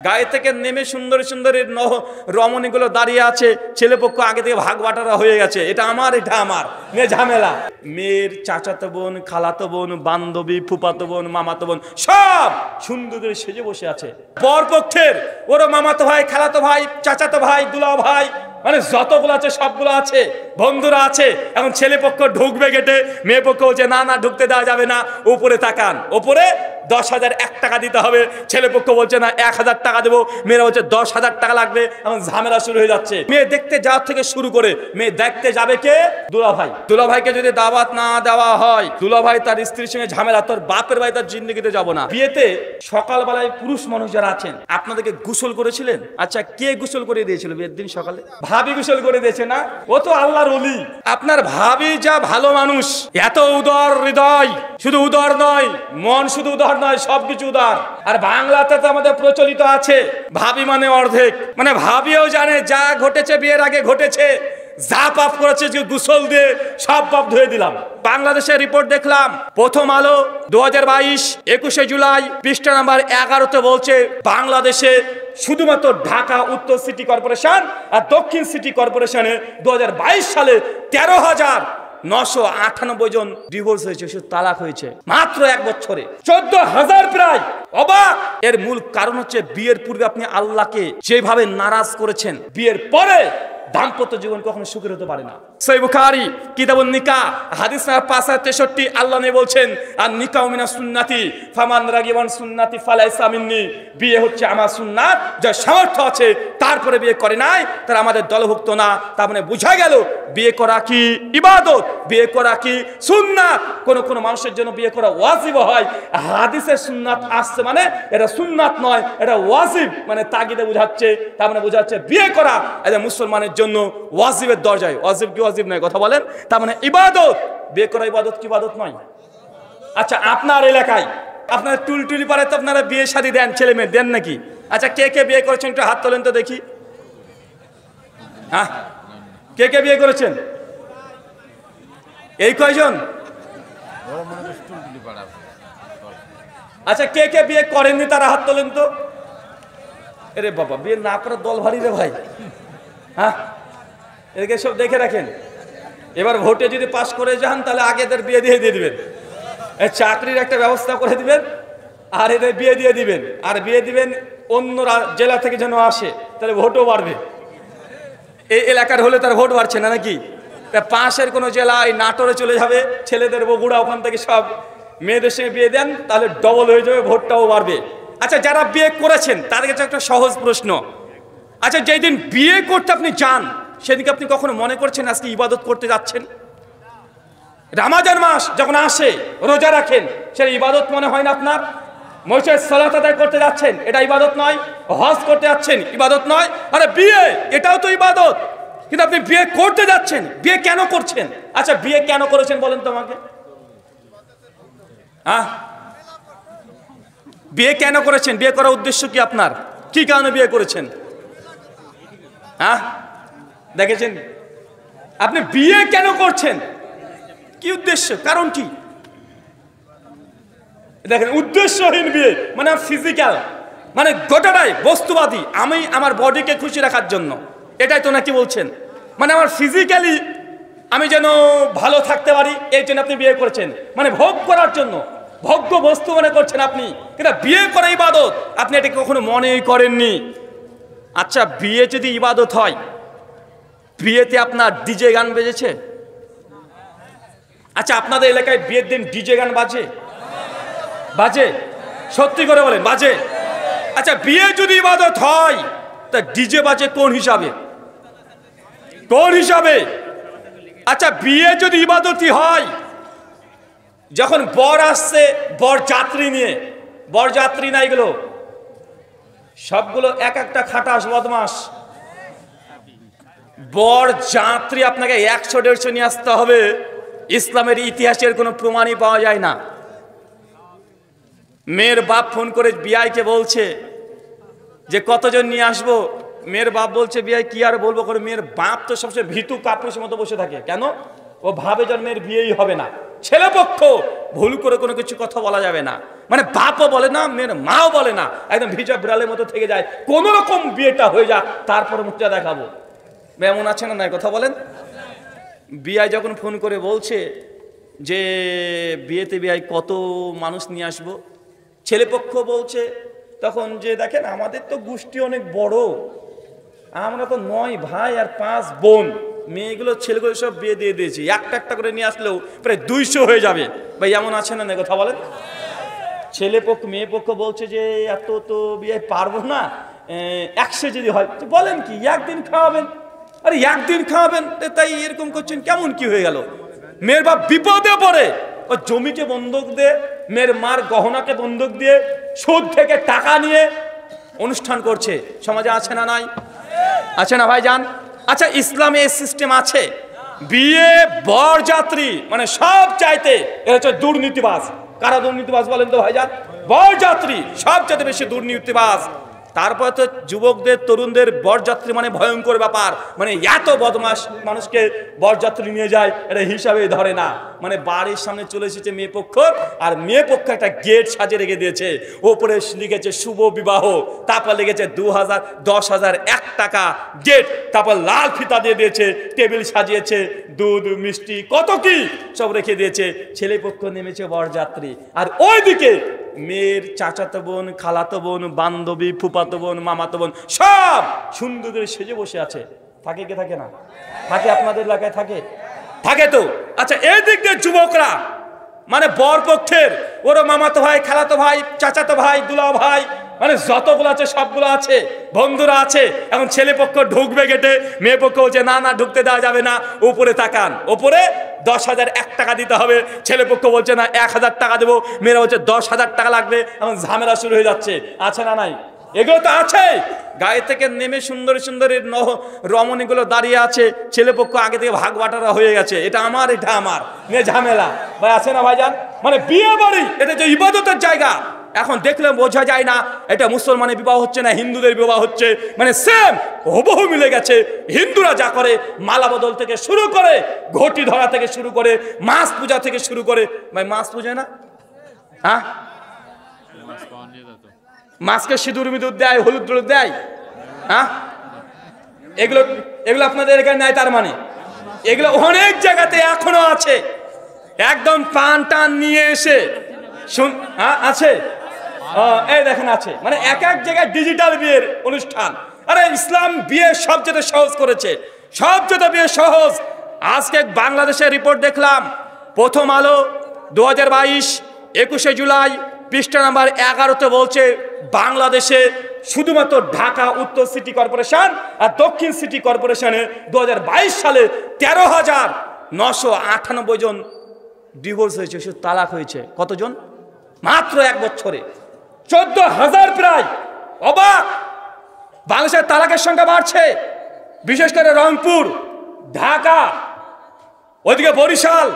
গায়ে থেকে নেমে সুন্দর সুন্দর রমণীগুলো দাঁড়িয়ে আছে, ছেলেপক্ষ আগে থেকে ভাগ বাটারা হয়ে গেছে, এটা আমার মেয়ে ঝামেলা। মেয়ের চাচাতো বোন, খালাতো বোন, বান্ধবী, ফুপাতো বোন, মামাতো বোন সব সুন্দর করে সেজে বসে আছে। বরপক্ষের ওরা মামাতো ভাই, খালাতো ভাই, চাচাতো ভাই, দুলা ভাই, মানে যতগুলো আছে সবগুলো আছে, বন্ধুরা আছে। এখন ছেলে পক্ষ ঢুকবে গেটে, মেয়ে পক্ষ বলছে না না ঢুকতে দেওয়া যাবে না, উপরে তাকান, উপরে 10,001 টাকা দিতে হবে। ছেলে পক্ষ বলছে না 1000 টাকা দেবো, মেয়েরা বলছে 10,000 টাকা লাগবে। এখন ঝামেলা শুরু হয়ে যাচ্ছে। মেয়ে দেখতে যাওয়ার থেকে শুরু করে মেয়ে দেখতে যাবে কে? দুলাভাই। দুলাভাইকে যদি দাওয়াত না দেওয়া হয়, দুলাভাই তার স্ত্রীর সঙ্গে ঝামেলা, তোর বাপের বাড়ি তার জিন্দেগিতে যাবো না। বিয়েতে সকালবেলায় পুরুষ মানুষ যারা আছেন আপনাদেরকে গোসল করেছিলেন? আচ্ছা, কে গোসল করে দিয়েছিল বিয়ের দিন সকালে? ভাবি গোসল করে দিয়েছে না? ও তো আল্লাহর ওলি। আপনার ভাবি যা ভালো মানুষ, এত উদার হৃদয়, শুধু উদার নয়, মন শুধু উদার নয়, সবকিছু উদার। আর বাংলাতে তো আমাদের প্রচলিত আছে ভাবি মানে অর্ধেক, মানে ভাবিও জানে যা ঘটেছে বিয়ের আগে ঘটেছে, যা পাপ করেছে গোসল দিয়ে সব পাপ ধুয়ে দিলাম। বাংলাদেশের রিপোর্ট দেখলাম, প্রথম আলো 2022 21শে জুলাই পৃষ্ঠা নাম্বার 11তে বলছে বাংলাদেশে শুধুমাত্র ঢাকা উত্তর সিটি কর্পোরেশন আর দক্ষিণ সিটি কর্পোরেশনে 2022 সালে 13,998 জন ডিভোর্স হয়েছে, শুধু তালাক হয়েছে মাত্র 1 বছরে। 14,000 প্রায়। অবাক। এর মূল কারণ হচ্ছে বিয়ের পূর্বে আপনি আল্লাহকে যেভাবে নারাজ করেছেন, বিয়ের পরে দাম্পত্য জীবন কখনো সুখের হতে পারে না। সহিহ বুখারী কিতাবুন নিকাহ হাদিস নাম্বার 563 আল্লাহ নবী বলছেন, আর নিকাহ মিনাস সুন্নতি ফামান রাগিবান সুন্নতি ফালাইসা মিন্নি। বিয়ে হচ্ছে আমার সুন্নাত, যার সামর্থ্য আছে তারপরে বিয়ে করে নাই তারা আমাদের দলভুক্ত না। তার মানে বোঝা গেল বিয়ে করা কি ইবাদত, বিয়ে করা কি সুন্নাত। কোন কোন মানুষের জন্য বিয়ে করা ওয়াজিব হয়, হাদিসের সুন্নাত আসছে মানে এটা সুন্নাত নয়, এটা ওয়াজিব, মানে তাগিদে বোঝাচ্ছে। তার মানে বোঝাচ্ছে বিয়ে করা এটা মুসলমানের জন্য ওয়াজিবের দরজায়। ওয়াজিব কি ওয়াজিব নয়? কথা বলেন। তার মানে ইবাদত। বিয়ে করা ইবাদত কি ইবাদত নয়? আচ্ছা, আপনার এলাকায় আপনারা টুলটুলি পারে তো আপনারা বিয়ে শাদী দেন, ছেলে মেয়ে দেন নাকি? আচ্ছা, কে কে বিয়ে করেছেন একটু হাত তোলেন তো দেখি। হ্যাঁ, কে কে বিয়ে করেছেন? এই কয়জন? আচ্ছা, কে কে বিয়ে করেননি তারা হাত তোলেন তো। আরে বাবা, বিয়ে না করার দল ভারী রে ভাই। হ্যাঁ, এদিকে সব দেখে রাখেন। এবার ভোটে যদি পাশ করে যান তাহলে আগে এদের বিয়ে দিয়ে দিবেন, চাকরির একটা ব্যবস্থা করে দিবেন, আর এদের বিয়ে দিয়ে দিবেন। আর বিয়ে দিবেন অন্য জেলা থেকে যেন আসে, তাহলে ভোটও বাড়বে। এই এলাকার হলে তার ভোট বাড়ছে না নাকি? পাশের কোনো জেলায় নাটোরে চলে যাবে, ছেলেদের বগুড়া, ওখান থেকে সব মেয়েদের সঙ্গে বিয়ে দেন, তাহলে ডবল হয়ে যাবে, ভোটটাও বাড়বে। আচ্ছা, যারা বিয়ে করেছেন তাদের কাছে একটা সহজ প্রশ্ন। আচ্ছা, যেই দিন বিয়ে করতে আপনি যান সেদিকে আপনি কখনো মনে করছেন আজকে ইবাদত করতে যাচ্ছেন? রমজান মাস যখন আসে রোজা রাখেন, সেটা ইবাদত মনে হয় না আপনার? মসজিদে সালাত আদায় করতে যাচ্ছেন, এটা ইবাদত নয়? হজ করতে যাচ্ছেন, ইবাদত নয়? আরে বিয়ে, এটাও তো ইবাদত। কিন্তু আপনি বিয়ে করতে যাচ্ছেন, বিয়ে কেন করছেন? আচ্ছা, বিয়ে কেন করেছেন বলেন তো আমাকে। হ্যাঁ, বিয়ে কেন করেছেন? বিয়ে করার উদ্দেশ্য কি আপনার? কি কারণে বিয়ে করেছেন? হ্যাঁ, দেখেছেন আপনি বিয়ে কেন করছেন? কি উদ্দেশ্য, কারণ কি? দেখেন, উদ্দেশ্যহীন বিয়ে মানে ফিজিক্যাল, মানে গোটাটাই বস্তুবাদী, আমি আমার বডিকে খুশি রাখার জন্য, এটাই তো নাকি বলছেন? মানে আমার ফিজিক্যালি আমি যেন ভালো থাকতে পারি, এই জন্য আপনি বিয়ে করেছেন, মানে ভোগ করার জন্য, ভোগ্য বস্তু মনে করছেন আপনি। কিন্তু বিয়ে করা ইবাদত, আপনি এটাকে কখনো মনেই করেননি। আচ্ছা, বিয়ে যদি ইবাদত হয়, বিয়েতে আপনার ডিজে গান বেজেছে? আচ্ছা, আপনাদের এলাকায় বিয়ের দিন ডিজে গান বাজে? বাজে? সত্যি করে বলেন, বাজে? আচ্ছা, বিয়ে যদি ইবাদত হয় তা ডিজে বাজে কোন হিসাবে? কোন হিসাবে? আচ্ছা, বিয়ে যদি ইবাদতই হয়, যখন বর আসছে বর যাত্রী নিয়ে, বর যাত্রী না এগুলো সবগুলো এক একটা খাটাস বদমাস। বর যাত্রী আপনাকে 100-150 নিয়ে আসতে হবে, ইসলামের ইতিহাসের কোনো প্রমাণই পাওয়া যায় না। মেয়ের বাপ ফোন করে বিআইকে বলছে যে কতজন নিয়ে আসবো। মেয়ের বাপ বলছে বিআই কি আর বলবো করে। মেয়ের বাপ তো সবসময় ভীতু কাপুরুষের মতো বসে থাকে। কেন? ও ভাবে যেন মেয়ের বিয়েই হবে না। ছেলে পক্ষ ভুল করে কোনো কিছু কথা বলা যাবে না, মানে বাপও বলে না, মেয়ের মাও বলে না, একদম ভিজা বিড়ালের মতো থেকে যায়, কোনো রকম বিয়েটা হয়ে যাক তারপর মুখটা দেখাবো। এমন আছে না নাই কথা বলেন? বিয়ায় যখন ফোন করে বলছে যে বিয়েতে বিয়ায় কত মানুষ নিয়ে আসবো, ছেলেপক্ষ বলছে তখন যে দেখেন আমাদের তো গোষ্ঠী অনেক বড়, আমরা তো 9 ভাই আর 5 বোন, মেয়েগুলো ছেলেগুলো সব বিয়ে দিয়ে দিয়েছি, একটা একটা করে নিয়ে আসলেও প্রায় 200 হয়ে যাবে। ভাই এমন আছে না কথা বলেন? ছেলে পক্ষ মেয়ে পক্ষ বলছে যে এত তো বিয়ে পারবো না, 100 যদি হয় বলেন কি একদিন খাওয়াবেন, আরে একদিন খাওয়াবেন তাই এরকম করছেন, কেমন কি হয়ে গেল? মেয়ের বাপ বিপদে পড়ে, ও জমিকে বন্ধক দিয়ে, মেয়ের মার গহনাকে বন্ধক দিয়ে, সুদ থেকে টাকা নিয়ে অনুষ্ঠান করছে। সমাজে আছে না নাই? আছে না ভাইজান? আচ্ছা ইসলামে এই সিস্টেম আছে, বিয়ে বরযাত্রী মানে সব চাইতে এরা হচ্ছে দুর্নীতিবাজ। কারা দুর্নীতিবাজ বলেন তো ভাইজান? বরযাত্রী সব চাইতে বেশি দুর্নীতিবাজ। তারপর তো যুবকদের তরুণদের বরযাত্রী মানে ভয়ঙ্কর ব্যাপার, মানে এত বদমাস মানুষকে বরযাত্রী নিয়ে যায় এটা হিসাবে ধরে না। মানে বাড়ির সামনে চলে এসেছে মেয়ে পক্ষ, আর মেয়ে পক্ষ একটা গেট সাজিয়ে রেখে দিয়েছে, ওপরে লিখেছে শুভ বিবাহ, তারপর লিখেছে 2000 10,000 1 টাকা গেট, তারপর লাল ফিতা দিয়ে দিয়েছে, টেবিল সাজিয়েছে, দুধ মিষ্টি কত কি সব রেখে দিয়েছে। ছেলে পক্ষ নেমেছে বরযাত্রী, আর ওইদিকে মেয়ের চাচাতো বোন, খালাতো বোন, বান্ধবী, ফুপাতো বোন, মামাতো বোন সব সুন্দর করে সেজে বসে আছে। থাকে কে থাকে না? থাকে আপনাদের এলাকায় থাকে? থাকে তো। আচ্ছা এই দিক দিয়ে যুবকরা মানে বর পক্ষের ওর মামাতো ভাই, খালাতো ভাই, চাচাতো ভাই, দুলা ভাই মানে যতগুলো আছে সবগুলো আছে, বন্ধুরা আছে। এখন ছেলে পক্ষ ঢুকবে গেটে, মেয়ে পক্ষ বলছে না না ঢুকতে দেওয়া যাবে না, উপরে তাকান, উপরে 10,000 1 টাকা দিতে হবে। ছেলে পক্ষ বলছে না 1,000 টাকা দেবো, মেয়েরা বলছে 10,000 টাকা লাগবে। এখন ঝামেলা শুরু হয়ে যাচ্ছে। আছে না নাই? এগুলো তো আছে। গায়ে থেকে নেমে সুন্দর সুন্দর রমণীগুলো দাঁড়িয়ে আছে, ছেলে পক্ষ আগে থেকে ভাগ বাটারা হয়ে গেছে, এটা আমার এটা আমার, নিয়ে ঝামেলা। ভাই আছে না ভাইজান? মানে বিয়ে বাড়ি এটা যে ইবাদতের জায়গা, এখন দেখলে বোঝা যায় না এটা মুসলমানের বিবাহ হচ্ছে না হিন্দুদের বিবাহ হচ্ছে, মানে সেম হুবহু মিলে গেছে। হিন্দুরা যা করে মালা বদল থেকে শুরু করে, ঘটি ধরা থেকে শুরু করে, মাছ পূজা থেকে শুরু করে। ভাই মাছ পূজা না? হ্যাঁ, মাছকে সিঁদুর মিদুর দেয়, হলুদ টলুদ দেয়। হ্যাঁ, এগুলো এগুলো আপনাদের এখানে নাই? তার মানে এগুলো অনেক জায়গাতে এখনো আছে। একদম পান টান নিয়ে এসে হ্যাঁ আছে, এই দেখেন আছে, মানে এক এক জায়গায় ডিজিটাল বিয়ের অনুষ্ঠান। আরে ইসলাম বিয়ে সবচেয়ে সহজ করেছে, সবচেয়ে বিয়ে সহজ। আজকে বাংলাদেশের রিপোর্ট দেখলাম, প্রথম আলো 2022 21শে জুলাই পৃষ্ঠা নাম্বার 11তে বলছে বাংলাদেশে শুধুমাত্র ঢাকা উত্তর সিটি কর্পোরেশন আর দক্ষিণ সিটি কর্পোরেশনে 2022 সালে 13,998 জন ডিভোর্স হয়েছে, শুধু তালাক হয়েছে। কতজন? মাত্র 1 বছরে 14,000 প্রায়। অবাক! বাংলাদেশের তালাকের সংখ্যা বাড়ছে, বিশেষ করে রংপুর, ঢাকা, ওইদিকে বরিশাল,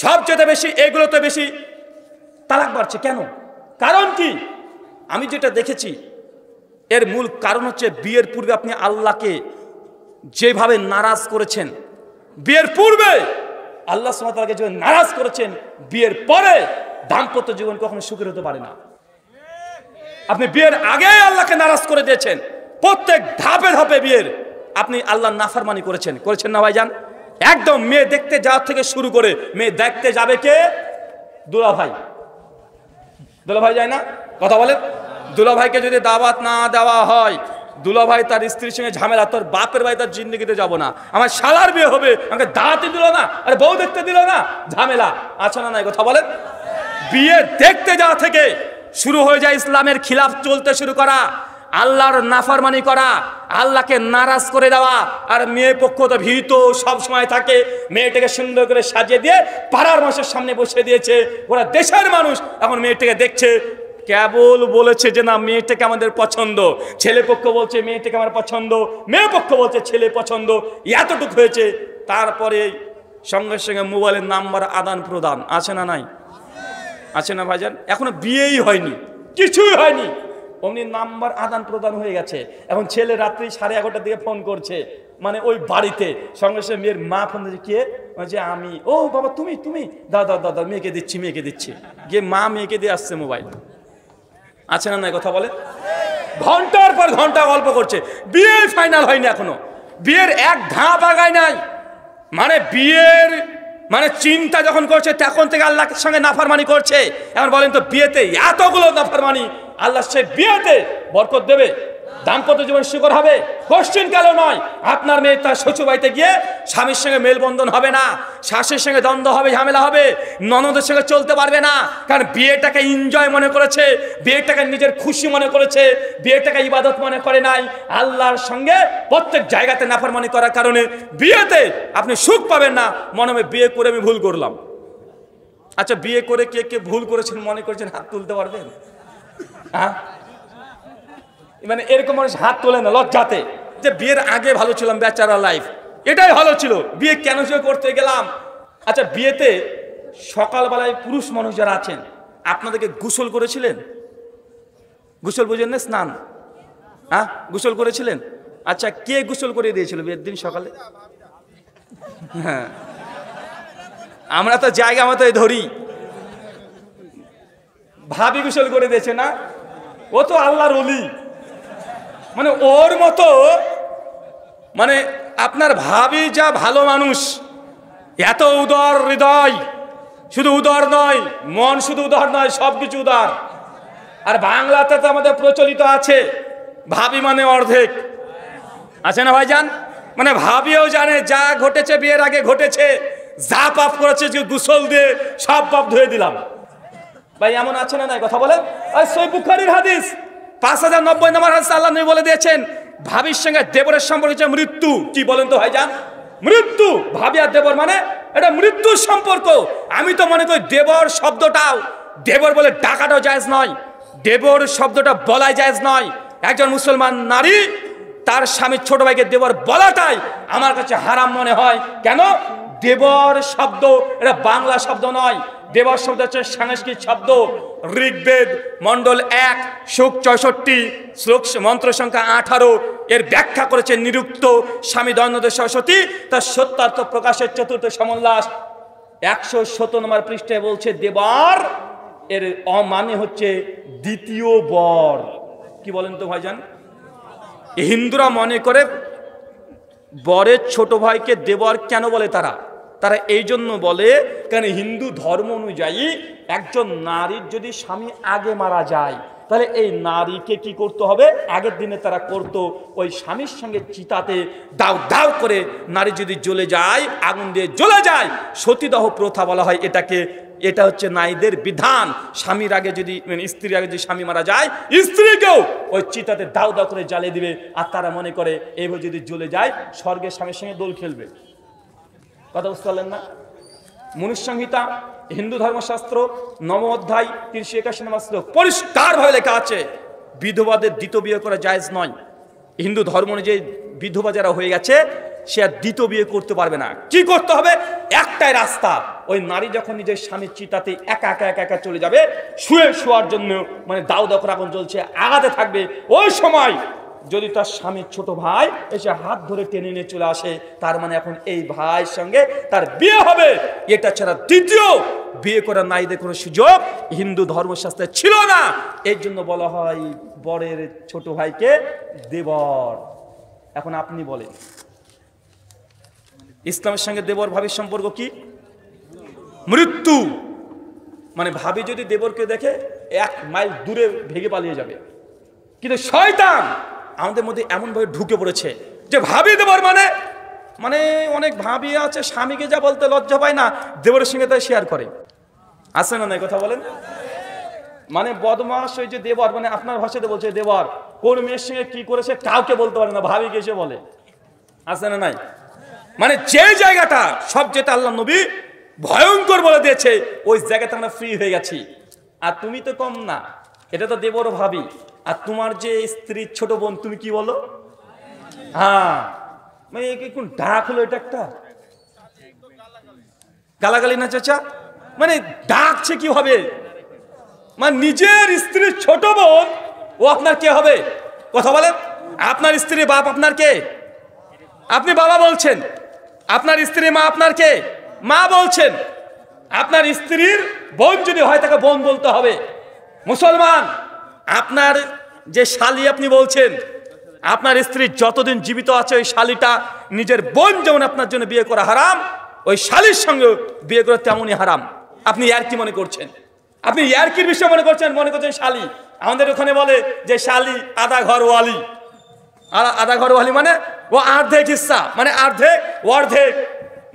সবচেয়ে বেশি এগুলোতে বেশি তালাক বাড়ছে। কেন? কারণ কি? আমি যেটা দেখেছি এর মূল কারণ হচ্ছে বিয়ের পূর্বে আপনি আল্লাহকে যেভাবে নারাজ করেছেন, বিয়ের পূর্বে আল্লাহ সুবহানাহু ওয়া তাআলাকে যে নারাজ করেছেন, বিয়ের পরে দাম্পত্য জীবন কখনো সুখের হতে পারে না। আপনি বিয়ের আগে আল্লাহকে নারাজ করে দিয়েছেন, প্রত্যেক ধাপে ধাপে বিয়ের আপনি আল্লাহর নাফরমানি করেছেন, করেছেন না ভাইজান? একদম মেয়ে দেখতে যাওয়ার থেকে শুরু করে, মেয়ে দেখতে যাবে কে? দুলা ভাই, দুলা ভাই যায় না? কথা বলেন। দুলা ভাইকে যদি দাওয়াত না দেওয়া হয়, দুলা ভাই তার স্ত্রীর সঙ্গে ঝামেলা, তোর বাপের ভাই তার জিন্দেগিতে যাব না, আমার শালার বিয়ে হবে, আমাকে দাওয়াতই দিল না, আরে বউ দেখতে দিল না, ঝামেলা। আছে না নাই? কথা বলেন। বিয়ে দেখতে যাওয়া থেকে শুরু হয়ে যায় ইসলামের খিলাফ চলতে শুরু করা, আল্লাহর নাফরমানি করা, আল্লাহকে নারাজ করে দেওয়া। আর মেয়ে পক্ষ তো ভীত সব সময় থাকে, মেয়েটাকে সুন্দর করে সাজিয়ে দিয়ে পাড়ার মানুষের সামনে বসে দিয়েছে, ওরা দেশের মানুষ এখন মেয়েটাকে দেখছে, কেবল বলেছে যে না মেয়েটাকে আমাদের পছন্দ, ছেলে পক্ষ বলছে মেয়েটাকে আমার পছন্দ, মেয়ে পক্ষ বলছে ছেলে পছন্দ, এতটুকু হয়েছে। তারপরে সঙ্গে সঙ্গে মোবাইলের নাম্বার আদান প্রদান। আছে না নাই? আছে না ভাইজান? এখনো বিয়েই হয়নি, কিছুই হয়নি, অমনি নাম্বার আদান প্রদান হয়ে গেছে। এখন ছেলে রাত্রি 11:30 দিকে ফোন করছে, মানে ওই বাড়িতে, সঙ্গে সঙ্গে মেয়ের মা ফোন দিচ্ছে, কে? যে আমি। ও বাবা তুমি দাদা দাদা মেয়েকে দিচ্ছি গিয়ে মা মেয়েকে দিয়ে আসছে মোবাইল। আছে না নাই কথা বলে? ঘন্টার পর ঘন্টা গল্প করছে, বিয়ে ফাইনাল হয়নি এখনো, বিয়ের এক ধাপ আগায় নাই। মানে বিয়ের মানে চিন্তা যখন করছে তখন থেকে আল্লাহর সঙ্গে নাফরমানি করছে। এখন বলেন তো বিয়েতে এতগুলো নাফরমানি, আল্লাহ সে বিয়েতে বরকত দেবে? দাম্পত্য জীবন সুখকর হবে? কোশ্চেন কেন নয়। আপনার মেয়ে তার শ্বশুর বাড়িতে গিয়ে স্বামীর সঙ্গে মেলবন্ধন হবে না, শাশুড়ির সঙ্গে দ্বন্দ্ব হবে, ঝামেলা হবে, ননদের সঙ্গে চলতে পারবে না। কারণ বিয়েটাকে এনজয় মনে করেছে, বিয়েটাকে নিজের খুশি মনে করেছে, বিয়েটাকে ইবাদত মনে করে নাই। আল্লাহর সঙ্গে প্রত্যেক জায়গাতে নাফরমানি করার কারণে বিয়েতে আপনি সুখ পাবেন না। মনে হবে বিয়ে করে আমি ভুল করলাম। আচ্ছা, বিয়ে করে কে কে ভুল করেছেন মনে করেছেন হাত তুলতে পারবেন? হ্যাঁ, মানে এরকম মানুষ হাত তোলে না লজ্জাতে, যে বিয়ের আগে ভালো ছিলাম, ব্যাচেলর লাইফ এটাই ভালো ছিল, বিয়ে কেন যে করতে গেলাম। আচ্ছা, বিয়েতে সকালবেলায় পুরুষ মানুষ যারা আছেন আপনাদেরকে গোসল করেছিলেন? গোসল বুঝেন না? স্নান, হ্যাঁ গোসল করেছিলেন? আচ্ছা, কে গোসল করে দিয়েছিল বিয়ের দিন সকালে? হ্যাঁ, আমরা তো জায়গা মতো ধরি, ভাবি গোসল করে দিয়েছে না? ও তো আল্লাহর ওলি, মানে ওর মতো, মানে আপনার ভাবি যা ভালো মানুষ, এত উদার হৃদয়, শুধু উদার নয়, মন শুধু উদার নয়, সবকিছু উদার। আর বাংলাতে তো আমাদের প্রচলিত আছে ভাবি মানে অর্ধেক, আছে না ভাইজান? মানে ভাবিও জানে যা ঘটেছে বিয়ের আগে ঘটেছে, যা পাপ করেছে গোসল দিয়ে সব পাপ ধুয়ে দিলাম। ভাই এমন আছে না নাই কথা বলেন? আর সহিহ বুখারীর হাদিস 5090 নম্বর হাদিস, আল্লাহ নবী বলে দিয়েছেন ভাবির সঙ্গে দেবরের সম্পর্ক হচ্ছে মৃত্যু। কি বলেন তো ভাইজান? মৃত্যু। ভাবি আর দেবর মানে এটা মৃত্যুর সম্পর্ক। আমি তো মনে করি দেবর শব্দটাও, দেবর বলে ডাকাটাও জায়েজ নয়, দেবর শব্দটা বলাই জায়েজ নয়। একজন মুসলমান নারী তার স্বামীর ছোট ভাইকে দেবর বলাটাই আমার কাছে হারাম মনে হয়। কেন? দেবর শব্দ এটা বাংলা শব্দ নয়, দেবর শব্দ হচ্ছে সাংস্কৃতিক শব্দ। ঋগ্বেদ মণ্ডল 1 সুখ 64 শ্লোক মন্ত্র সংখ্যা 18 এর ব্যাখ্যা করেছে নিরুক্ত স্বামী দয়ানন্দ সরস্বতী তার সত্যার্থ প্রকাশের 4র্থ সমন্লাস 117 নম্বর পৃষ্ঠায় বলছে দেবর এর মানে হচ্ছে দ্বিতীয় বর। কি বলেন তো ভাইজান? হিন্দুরা মনে করে বরের ছোট ভাইকে দেবর কেন বলে? তারা এই জন্য বলে কারণ হিন্দু ধর্ম অনুযায়ী একজন নারীর যদি স্বামী আগে মারা যায় তাহলে এই নারীকে কি করতে হবে? আগের দিনে তারা করতো ওই স্বামীর সঙ্গে চিতাতে দাও দাও করে নারী যদি জ্বলে যায়, আগুন দিয়ে জ্বলে যায়, সতীদাহ প্রথা বলা হয় এটাকে। এটা হচ্ছে নারীদের বিধান। স্বামীর আগে যদি মানে স্ত্রীর আগে যদি স্বামী মারা যায়, স্ত্রীকেও ওই চিতাতে দাও দাও করে জ্বালিয়ে দিবে। আর তারা মনে করে এইভাবে যদি জ্বলে যায় স্বর্গের স্বামীর সঙ্গে দোল খেলবে। কথা বুঝতে পারলেন না? মনুষ্য সংহিতা হিন্দু ধর্মশাস্ত্র 9 অধ্যায় 381 নম্বর শ্লোক পরিষ্কারভাবে লেখা আছে বিধবাদের দ্বিতীয় বিয়ে করা জায়েজ নয়। হিন্দু ধর্ম অনুযায়ী বিধবা যারা হয়ে গেছে সে আর দ্বিতীয় বিয়ে করতে পারবে না। কি করতে হবে? একটাই রাস্তা, ওই নারী যখন নিজের স্বামীর চিতাতে একা একা একা একা চলে যাবে শোয়ার জন্য, মানে দাও দাও করে আগুন জ্বলছে আগাতে থাকবে, ওই সময় যদি তার স্বামীর ছোট ভাই এসে হাত ধরে টেনে নিয়ে চলে আসে, তার মানে এখন এই ভাইয়ের সঙ্গে তার বিয়ে হবে। এটা ছাড়া দ্বিতীয় বিয়ে করার নারীদের কোনো সুযোগ হিন্দু ধর্মশাস্ত্রে ছিল না। এর জন্য বলা হয় বরের ছোট ভাইকে দেবর। এখন আপনি বলেন ইসলামের সঙ্গে দেবর ভাবির সম্পর্ক কি? মৃত্যু। মানে ভাবি যদি দেবরকে দেখে 1 মাইল দূরে ভেগে পালিয়ে যাবে। কিন্তু শয়তান আমাদের মধ্যে এমনভাবে ঢুকে পড়েছে যে ভাবি দেবর মানে মানে অনেক ভাবি আছে স্বামীকে যা বলতে লজ্জা পায় না, দেবরের সঙ্গে তাই শেয়ার করে। আছে না নাই কথা বলেন? মানে বদমাস ওই যে দেবর, মানে আপনার ভাষাতে বলছে দেবর কোন মেয়ের সঙ্গে কি করেছে কাউকে বলতে পারে না, ভাবিকে এসে বলে। আছে না নাই? মানে যে জায়গাটা সব যেটা আল্লাহ নবী ভয়ঙ্কর বলে দিয়েছে ওই জায়গাতে আমরা ফ্রি হয়ে গেছি। আর তুমি তো কম না, এটা তো দেবর ভাবি। আর তোমার যে স্ত্রীর ছোট বোন তুমি কি বলো? হ্যাঁ, মানে কোন ডাক হলো এটা? একটা গালাগালি না চাচা? মানে ডাকছে কি হবে? মানে নিজের স্ত্রীর ছোট বোন ও আপনার কে হবে? কথা বলেন। আপনার স্ত্রীর বাপ আপনার কে? আপনি বাবা বলছেন। আপনার স্ত্রী মা আপনার কে? মা বলছেন। আপনার স্ত্রীর বোন যদি হয় তাকে বোন বলতে হবে। মুসলমান, আপনার যে শালি আপনি বলছেন, আপনার স্ত্রী যতদিন জীবিত আছে ওই শালিটা নিজের বোন যেমন আপনার জন্য বিয়ে করা হারাম, ওই শালির সঙ্গে বিয়ে করা তেমনই হারাম। আপনি ইয়ার কি মনে করছেন? আপনি ইয়ারকির বিষয় মনে করছেন শালি। আমাদের ওখানে বলে যে শালি আধা ঘর ওয়ালি। আধা ঘর ওয়ালি মানে ও অর্ধেক হিস্সা, মানে অর্ধেক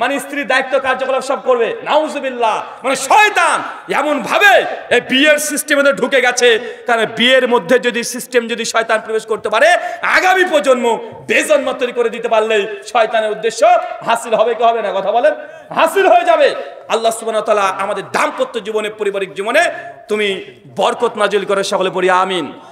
মানে স্ত্রীর দায়িত্ব কার্যকলাপ সব করবে। নাউজুবিল্লাহ, মানে শয়তান এমন ভাবে এই বিয়ের সিস্টেমে ঢুকে গেছে। কারণ বিয়ের মধ্যে যদি সিস্টেম যদি শয়তান প্রবেশ করতে পারে, আগামী প্রজন্ম বেজন্ম তৈরি করে দিতে পারলেই শয়তানের উদ্দেশ্য হাসিল হবে কি হবে না? কথা বলেন, হাসিল হয়ে যাবে। আল্লাহ সুবহানাহু ওয়া তাআলা আমাদের দাম্পত্য জীবনে, পারিবারিক জীবনে তুমি বরকত নাজিল করে, সকলে পড়ি আমিন।